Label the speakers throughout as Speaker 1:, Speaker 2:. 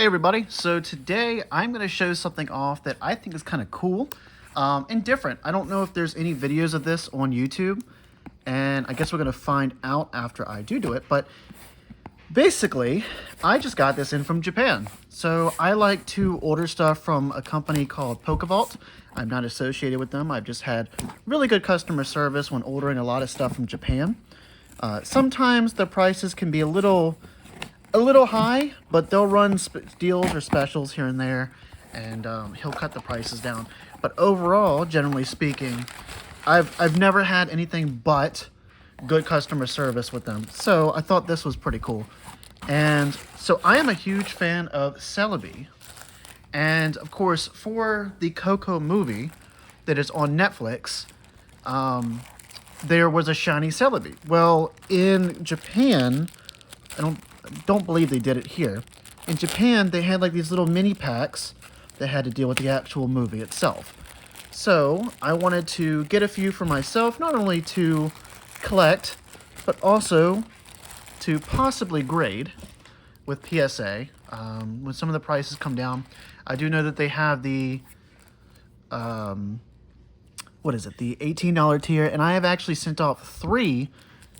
Speaker 1: Hey everybody, so today I'm going to show something off that I think is kind of cool and different. I don't know if there's any videos of this on YouTube, and I guess we're going to find out after I do it, but basically, I just got this in from Japan. So I like to order stuff from a company called Pokevault. I'm not associated with them. I've just had really good customer service when ordering a lot of stuff from Japan. Sometimes the prices can be a little high, but they'll run deals or specials here and there, and he'll cut the prices down. But overall, generally speaking, I've never had anything but good customer service with them. So I thought this was pretty cool. And so I am a huge fan of Celebi. And of course, for the KoKo movie that is on Netflix, there was a shiny Celebi. Well, in Japan, I don't believe they did it here. In Japan, they had like these little mini packs that had to deal with the actual movie itself. So I wanted to get a few for myself, not only to collect, but also to possibly grade with PSA. When some of the prices come down, I do know that they have the what is it, the $18 tier, and I have actually sent off 3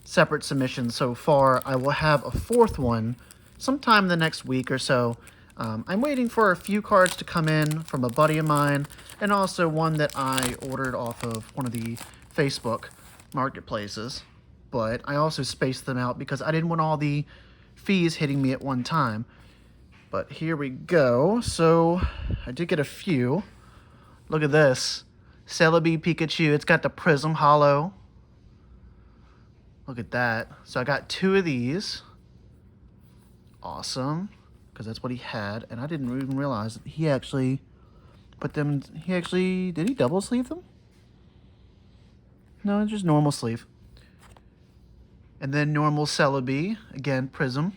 Speaker 1: separate submissions so far. I will have a 4th one sometime in the next week or so. I'm waiting for a few cards to come in from a buddy of mine, and also one that I ordered off of one of the Facebook marketplaces. But I also spaced them out because I didn't want all the fees hitting me at one time. But here we go. So I did get a few. Look at this. Celebi Pikachu. It's got the Prism Holo. Look at that. So I got 2 of these. Awesome. Because that's what he had. And I didn't even realize that he actually put them... Did he double sleeve them? No, it's just normal sleeve. And then normal Celebi. Again, Prism.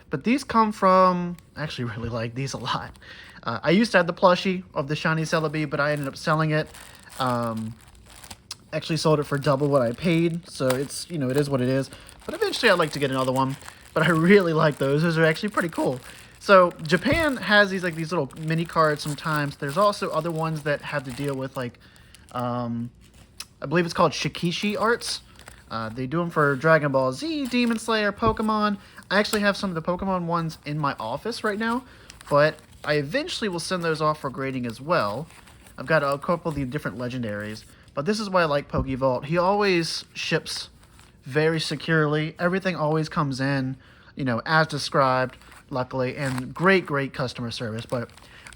Speaker 1: But these come from... I actually really like these a lot. I used to have the plushie of the shiny Celebi, but I ended up selling it. Actually sold it for double what I paid, so it's, you know, it is what it is. But eventually I'd like to get another one. But I really like those. Those are actually pretty cool. So Japan has these little mini cards sometimes. There's also other ones that have to deal with like, I believe it's called Shikishi arts. They do them for Dragon Ball Z, Demon Slayer, Pokemon. I actually have some of the Pokemon ones in my office right now, but I eventually will send those off for grading as well. I've got a couple of the different legendaries, but this is why I like Pokevault. He always ships very securely. Everything always comes in, you know, as described, luckily, and great customer service. But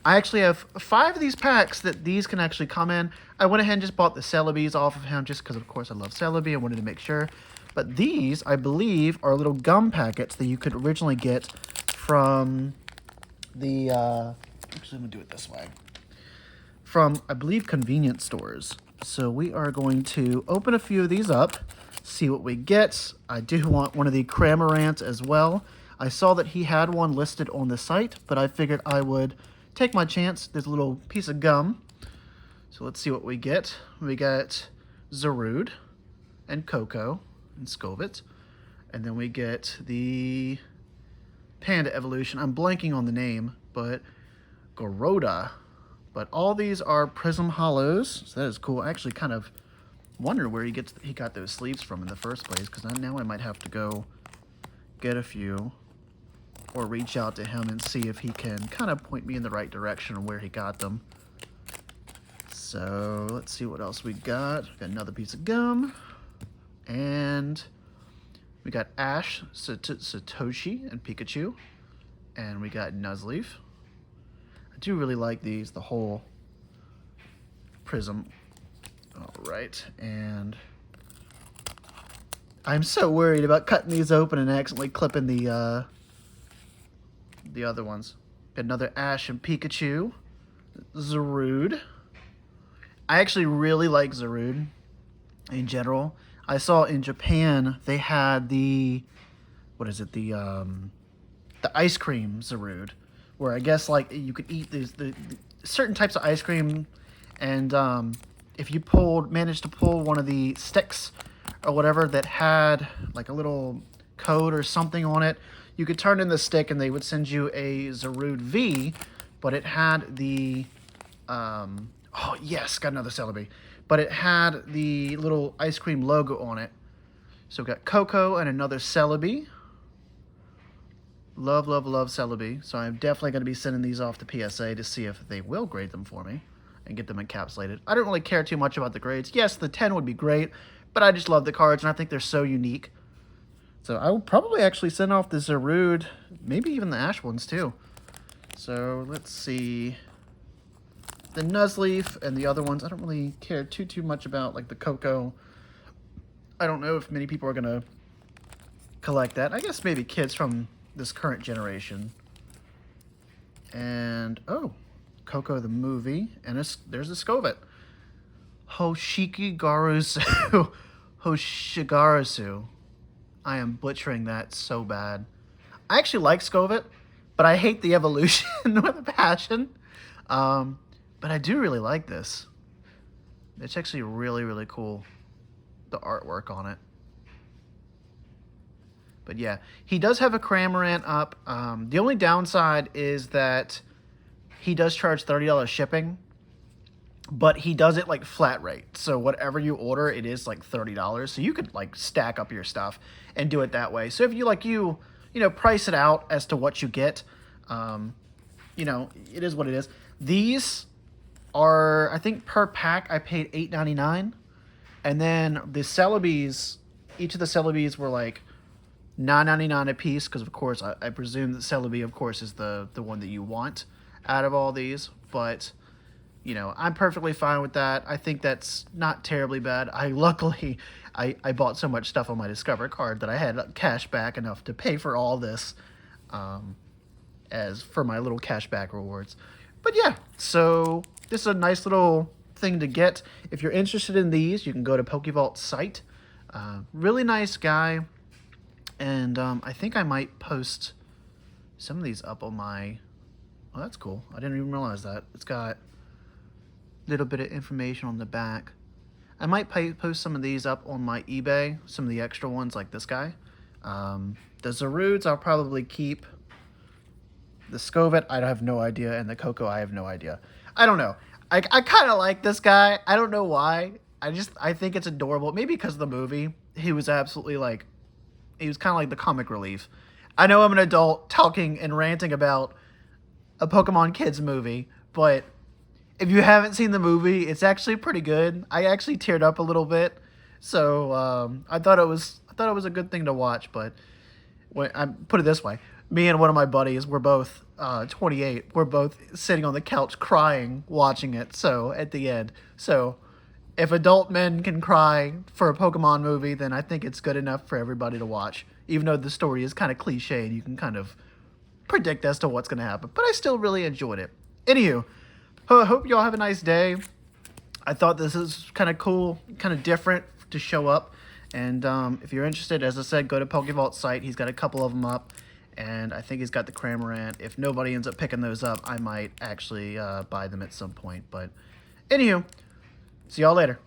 Speaker 1: I actually have 5 of these packs that these can actually come in. I went ahead and just bought the Celebis off of him just because, of course, I love Celebi. I wanted to make sure. But these, I believe, are little gum packets that you could originally get from the... actually, I'm going to do it this way. From, I believe, convenience stores. So we are going to open a few of these up, see what we get. I do want one of the Cramorants as well. I saw that he had one listed on the site, but I figured I would take my chance. There's a little piece of gum. So let's see what we get. We got Zarude and KoKo and Skovit. And then we get the Panda Evolution. I'm blanking on the name, but Goroda. But all these are Prism Hollows, so that is cool. I actually kind of wonder where he got those sleeves from in the first place, because now I might have to go get a few or reach out to him and see if he can kind of point me in the right direction on where he got them. So let's see what else we got. Got another piece of gum, and we got Ash, Satoshi, and Pikachu, and we got Nuzleaf. I do really like these, the whole Prism. All right, and I'm so worried about cutting these open and accidentally clipping the other ones. Got another Ash and Pikachu. Zarude. I actually really like Zarude in general. I saw in Japan they had the, what is it, the ice cream Zarude, where I guess like you could eat the certain types of ice cream, and if you managed to pull one of the sticks or whatever that had like a little code or something on it, you could turn in the stick and they would send you a Zarude V, but it had the, oh yes, got another Celebi, but it had the little ice cream logo on it. So we got KoKo and another Celebi. Love, love, love Celebi. So I'm definitely going to be sending these off to PSA to see if they will grade them for me and get them encapsulated. I don't really care too much about the grades. Yes, the 10 would be great, but I just love the cards, and I think they're so unique. So I will probably actually send off the Zarude, maybe even the Ash ones too. So let's see. The Nuzleaf and the other ones, I don't really care too much about, like the KoKo. I don't know if many people are going to collect that. I guess maybe kids from this current generation. And, oh, KoKo the movie, and there's a Scovet. Hoshikigarusu. Hoshigarasu. I am butchering that so bad. I actually like Scovet, but I hate the evolution with a passion. But I do really like this. It's actually really, really cool, the artwork on it. But yeah, he does have a Cramorant up. The only downside is that he does charge $30 shipping, but he does it like flat rate. So whatever you order, it is like $30. So you could like stack up your stuff and do it that way. So if you price it out as to what you get, it is what it is. These are, I think per pack I paid $8.99, and then the Celebes, each of the Celebes were like $9.99 a piece, because of course I presume that Celebi, of course, is the one that you want out of all these. But I'm perfectly fine with that. I think that's not terribly bad. Luckily I bought so much stuff on my Discover card that I had cash back enough to pay for all this, as for my little cash back rewards. But yeah, so this is a nice little thing to get. If you're interested in these, you can go to PokeVault's site. Really nice guy. And I think I might post some of these up on my... Oh, that's cool. I didn't even realize that. It's got a little bit of information on the back. I might post some of these up on my eBay, some of the extra ones like this guy. The Zarudes I'll probably keep. The Scovet, I have no idea. And the KoKo, I have no idea. I don't know. I kind of like this guy. I don't know why. I think it's adorable. Maybe because of the movie. He was absolutely like... He was kind of like the comic relief. I know I'm an adult talking and ranting about a Pokemon Kids movie, but if you haven't seen the movie, it's actually pretty good. I actually teared up a little bit, so I thought it was a good thing to watch. But I put it this way: me and one of my buddies, we're both 28. We're both sitting on the couch crying watching it. So at the end, if adult men can cry for a Pokemon movie, then I think it's good enough for everybody to watch. Even though the story is kind of cliche and you can kind of predict as to what's going to happen. But I still really enjoyed it. Anywho, I hope you all have a nice day. I thought this is kind of cool, kind of different to show up. And if you're interested, as I said, go to PokeVault's site. He's got a couple of them up. And I think he's got the Cramorant. If nobody ends up picking those up, I might actually buy them at some point. But anywho, see y'all later.